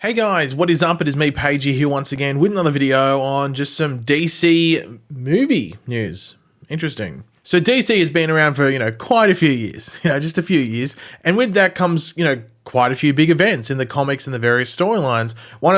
Hey guys, what is up? It is me, Pagey, here once again with another video on just some DC movie news. Interesting. So DC has been around for, quite a few years, just a few years. And with that comes, quite a few big events in the comics and the various storylines. One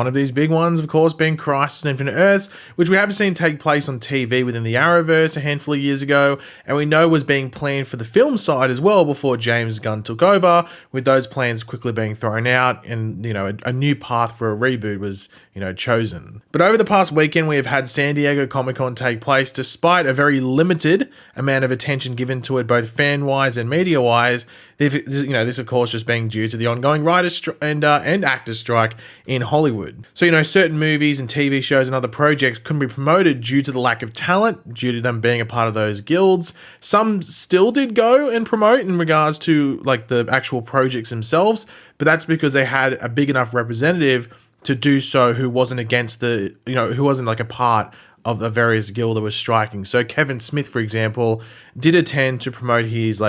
of these big ones, of course, being Crisis on Infinite Earths, which we have seen take place on TV within the Arrowverse a handful of years ago, and we know was being planned for the film side as well before James Gunn took over, with those plans quickly being thrown out, and a new path for a reboot was chosen. But over the past weekend, we have had San Diego Comic-Con take place despite a very limited amount of attention given to it, both fan-wise and media-wise. This of course just being due to the ongoing writers and actors strike in Hollywood. So certain movies and TV shows and other projects couldn't be promoted due to the lack of talent, due to them being a part of those guilds. Some still did go and promote in regards to the actual projects themselves, but that's because they had a big enough representative to do so who wasn't against who wasn't a part of the various guild that was striking. So Kevin Smith, for example, did attend to promote his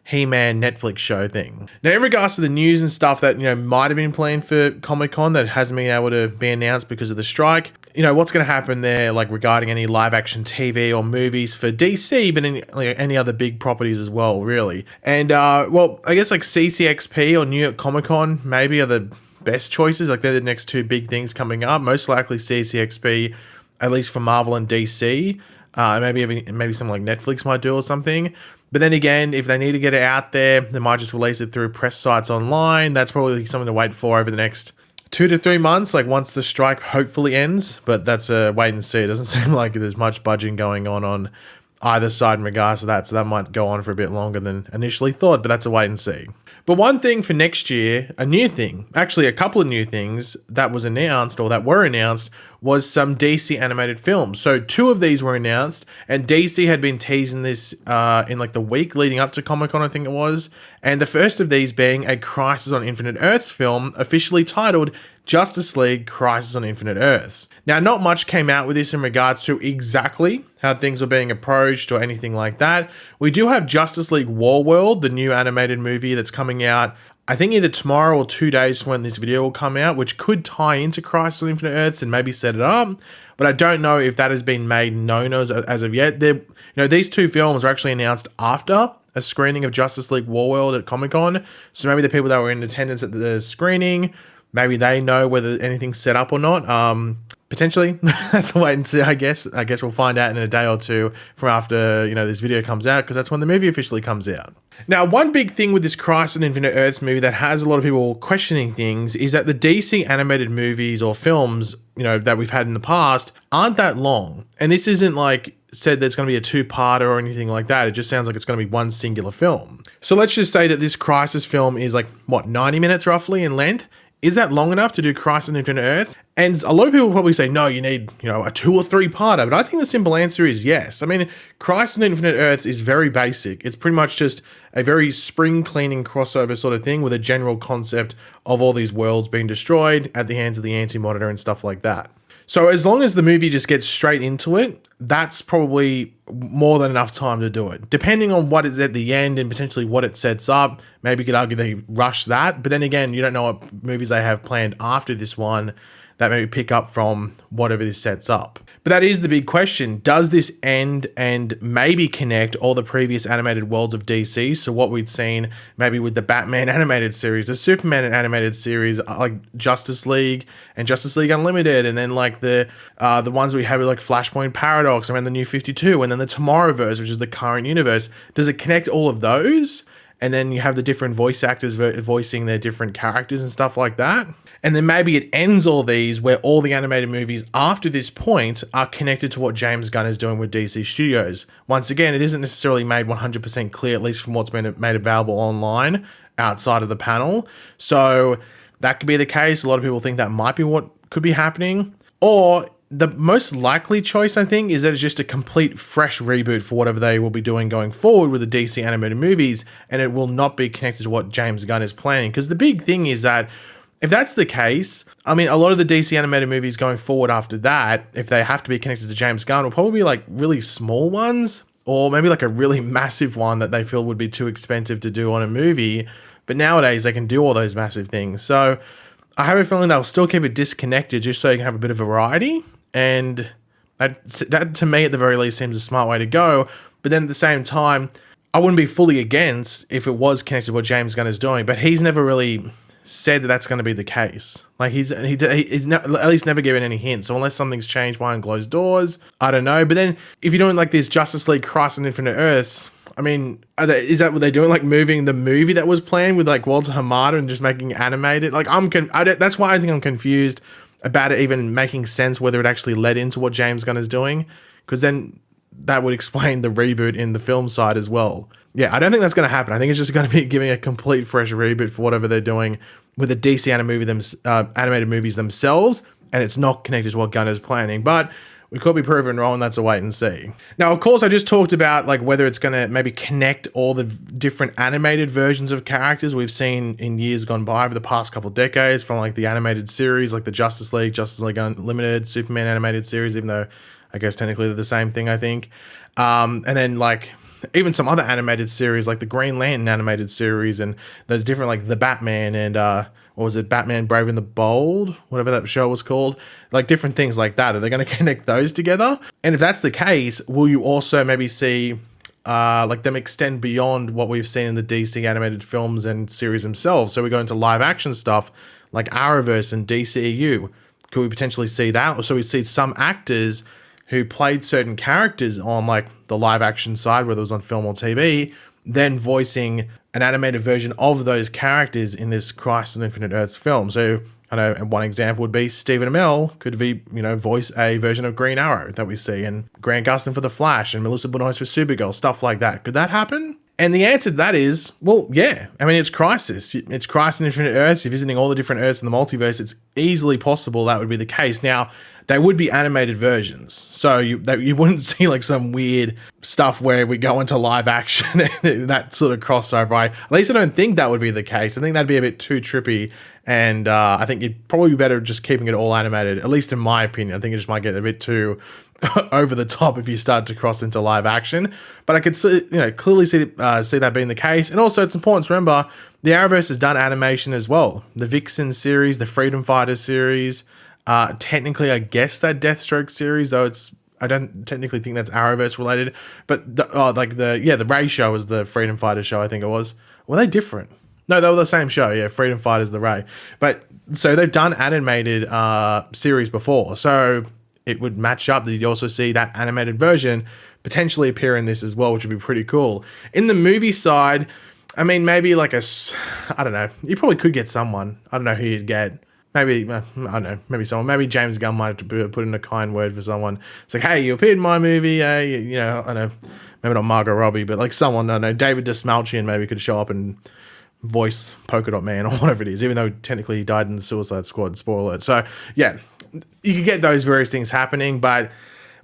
He-Man Netflix show thing. Now, in regards to the news and stuff that, might have been planned for Comic-Con that hasn't been able to be announced because of the strike, what's going to happen there, regarding any live-action TV or movies for DC, but any other big properties as well, really. And, I guess CCXP or New York Comic-Con maybe are the best choices. They're the next two big things coming up. Most likely CCXP, at least for Marvel and DC. Maybe something like Netflix might do or something. But then again, if they need to get it out there, they might just release it through press sites online. That's probably something to wait for over the next 2 to 3 months, once the strike hopefully ends. But that's a wait and see. It doesn't seem like there's much budging going on either side in regards to that. So that might go on for a bit longer than initially thought, but that's a wait and see. But one thing for next year, a new thing, actually a couple of new things that was announced or that were announced was some DC animated films. So 2 of these were announced, and DC had been teasing this in the week leading up to Comic-Con, I think it was. And the first of these being a Crisis on Infinite Earths film officially titled Justice League Crisis on Infinite Earths. Now, not much came out with this in regards to exactly how things were being approached or anything like that. We do have Justice League Warworld, the new animated movie that's coming out, I think either tomorrow or 2 days from when this video will come out, which could tie into Crisis on Infinite Earths and maybe set it up. But I don't know if that has been made known as of yet. These 2 films were actually announced after a screening of Justice League Warworld at Comic-Con. So maybe the people that were in attendance at the screening, maybe they know whether anything's set up or not. Potentially. That's a wait and see, I guess. I guess we'll find out in a day or two from after, this video comes out, because that's when the movie officially comes out. Now, one big thing with this Crisis on Infinite Earths movie that has a lot of people questioning things is that the DC animated movies or films, that we've had in the past aren't that long. And this isn't said that it's going to be a 2-parter or anything like that. It just sounds like it's going to be one singular film. So let's just say that this Crisis film is 90 minutes roughly in length. Is that long enough to do Crisis on Infinite Earths? And a lot of people probably say, no, you need, a 2 or 3-parter. But I think the simple answer is yes. I mean, Crisis on Infinite Earths is very basic. It's pretty much just a very spring cleaning crossover sort of thing with a general concept of all these worlds being destroyed at the hands of the Anti-Monitor and stuff like that. So as long as the movie just gets straight into it, that's probably more than enough time to do it. Depending on what is at the end and potentially what it sets up, maybe you could argue they rush that. But then again, you don't know what movies they have planned after this one that maybe pick up from whatever this sets up. But that is the big question. Does this end and maybe connect all the previous animated worlds of DC? So what we'd seen maybe with the Batman animated series, the Superman animated series, Justice League and Justice League Unlimited, and then the ones we have with Flashpoint Paradox around the New 52, and then the Tomorrowverse, which is the current universe. Does it connect all of those? And then you have the different voice actors voicing their different characters and stuff like that. And then maybe it ends all these where all the animated movies after this point are connected to what James Gunn is doing with DC Studios. Once again, it isn't necessarily made 100% clear, at least from what's been made available online outside of the panel. So that could be the case. A lot of people think that might be what could be happening. Or the most likely choice, I think, is that it's just a complete fresh reboot for whatever they will be doing going forward with the DC animated movies, and it will not be connected to what James Gunn is planning. Because the big thing is that if that's the case, I mean, a lot of the DC animated movies going forward after that, if they have to be connected to James Gunn, will probably be really small ones, or maybe a really massive one that they feel would be too expensive to do on a movie. But nowadays they can do all those massive things. So I have a feeling they'll still keep it disconnected just so you can have a bit of variety. And that to me, at the very least, seems a smart way to go. But then at the same time, I wouldn't be fully against if it was connected to what James Gunn is doing. But he's never really said that that's going to be the case. Like he's at least never given any hints. So unless something's changed behind closed doors, I don't know. But then if you're doing like this Justice League Crisis on Infinite Earths, I mean, is that what they're doing? Like moving the movie that was planned with like Walter Hamada and just making it animated? Like that's why I think I'm confused about it even making sense whether it actually led into what James Gunn is doing, because then that would explain the reboot in the film side as well. Yeah, I don't think that's going to happen. I think it's just going to be giving a complete fresh reboot for whatever they're doing with the DC animated movies themselves, and it's not connected to what Gunn is planning. But we could be proven wrong. That's a wait and see. Now, of course, I just talked about like whether it's going to maybe connect all the different animated versions of characters we've seen in years gone by over the past couple of decades, from like the animated series, like the Justice League Unlimited, Superman animated series, even though I guess technically they're the same thing, I think. And then like even some other animated series, like the Green Lantern animated series, and those different like the Batman and what was it, Batman Brave and the Bold, whatever that show was called, like different things like that. Are they going to connect those together? And if that's the case, will you also maybe see like them extend beyond what we've seen in the DC animated films and series themselves? So we go into live action stuff like Arrowverse and DCEU. Could we potentially see that? So we see some actors who played certain characters on like the live action side, whether it was on film or TV, then voicing an animated version of those characters in this Crisis on Infinite Earths film. So I know one example would be Stephen Amell could be, voice a version of Green Arrow that we see, and Grant Gustin for The Flash, and Melissa Benoist for Supergirl, stuff like that. Could that happen? And the answer to that is, well, yeah. I mean, it's Crisis. It's Crisis on Infinite Earths. You're visiting all the different Earths in the multiverse. It's easily possible that would be the case. Now, they would be animated versions. So you wouldn't see like some weird stuff where we go into live action and that sort of crossover. At least I don't think that would be the case. I think that'd be a bit too trippy. And I think it'd probably be better just keeping it all animated, at least in my opinion. I think it just might get a bit too over the top if you start to cross into live action. But I could clearly see that being the case. And also it's important to remember the Arrowverse has done animation as well. The Vixen series, the Freedom Fighter series, technically I guess that Deathstroke series, though I don't technically think that's Arrowverse related. But the Ray show was the Freedom Fighter show, I think it was. Were they different? No, they were the same show. Yeah, Freedom Fighter's the Ray. But so they've done animated series before. So it would match up that you'd also see that animated version potentially appear in this as well, which would be pretty cool. In the movie side, I mean, maybe like I don't know. You probably could get someone. I don't know who you'd get. Maybe, I don't know, maybe someone. Maybe James Gunn might have to put in a kind word for someone. It's like, hey, you appeared in my movie. I don't know, maybe not Margot Robbie, but like someone, I don't know, David Desmalchian maybe could show up and voice Polka Dot Man or whatever it is, even though technically he died in the Suicide Squad, spoiler alert. So yeah, you could get those various things happening, but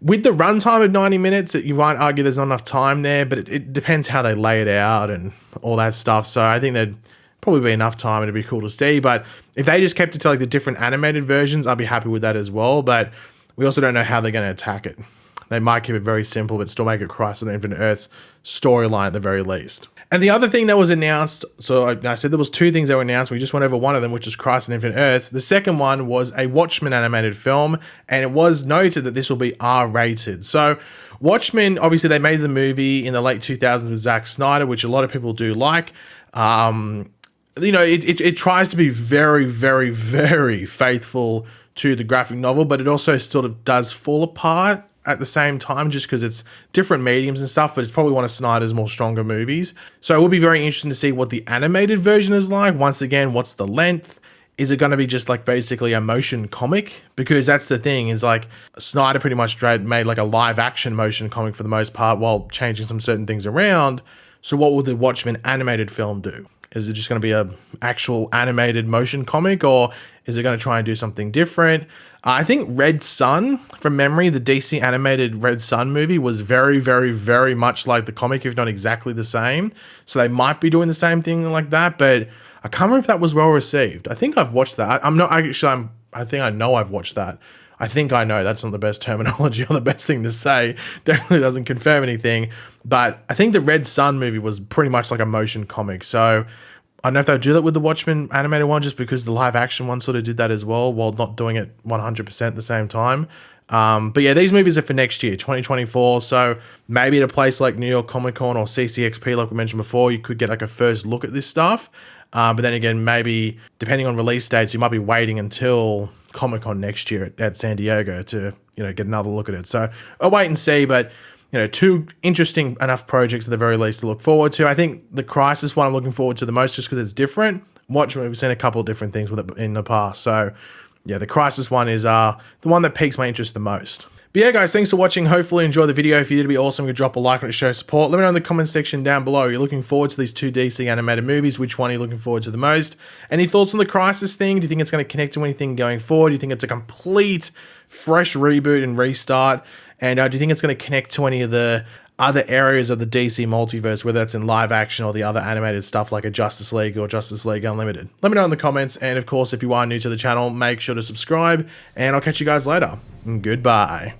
with the runtime of 90 minutes, you might argue there's not enough time there, but it depends how they lay it out and all that stuff. So I think there'd probably be enough time and it'd be cool to see. But if they just kept it to like the different animated versions, I'd be happy with that as well. But we also don't know how they're going to attack it. They might keep it very simple, but still make it Crisis on Infinite Earths storyline at the very least. And the other thing that was announced, so I said there was two things that were announced. We just went over one of them, which is Crisis on Infinite Earths. The second one was a Watchmen animated film, and it was noted that this will be R-rated. So Watchmen, obviously they made the movie in the late 2000s with Zack Snyder, which a lot of people do like. It tries to be very, very, very faithful to the graphic novel, but it also sort of does fall apart at the same time just because it's different mediums and stuff, but it's probably one of Snyder's more stronger movies. So it will be very interesting to see what the animated version is like. Once again, what's the length? Is it going to be just like basically a motion comic? Because that's the thing, is like Snyder pretty much made like a live action motion comic for the most part while changing some certain things around. So what will the Watchmen animated film do? Is it just going to be a actual animated motion comic, or is it going to try and do something different? I think Red Sun, from memory, the DC animated Red Sun movie was very, very, very much like the comic, if not exactly the same. So they might be doing the same thing like that, but I can't remember if that was well received. I think I've watched that. I think I know I've watched that. I think I know, that's not the best terminology or the best thing to say. Definitely doesn't confirm anything. But I think the Red Sun movie was pretty much like a motion comic. So I don't know if they'll do that with the Watchmen animated one, just because the live action one sort of did that as well, while not doing it 100% at the same time. But yeah, these movies are for next year, 2024. So maybe at a place like New York Comic Con or CCXP, like we mentioned before, you could get like a first look at this stuff. But then again, maybe depending on release dates, you might be waiting until Comic Con next year at San Diego to, get another look at it. So I'll wait and see, but two interesting enough projects at the very least to look forward to. I think the Crisis one I'm looking forward to the most just because it's different. Watchmen, we've seen a couple of different things with it in the past. So yeah, the Crisis one is the one that piques my interest the most. But yeah, guys, thanks for watching. Hopefully you enjoyed the video. If you did, it'd be awesome to drop a like on it to show support. Let me know in the comment section down below. You're looking forward to these 2 DC animated movies. Which one are you looking forward to the most? Any thoughts on the Crisis thing? Do you think it's going to connect to anything going forward? Do you think it's a complete fresh reboot and restart? And do you think it's going to connect to any of the other areas of the DC multiverse, whether that's in live action or the other animated stuff like a Justice League or Justice League Unlimited? Let me know in the comments. And of course, if you are new to the channel, make sure to subscribe, and I'll catch you guys later. Goodbye.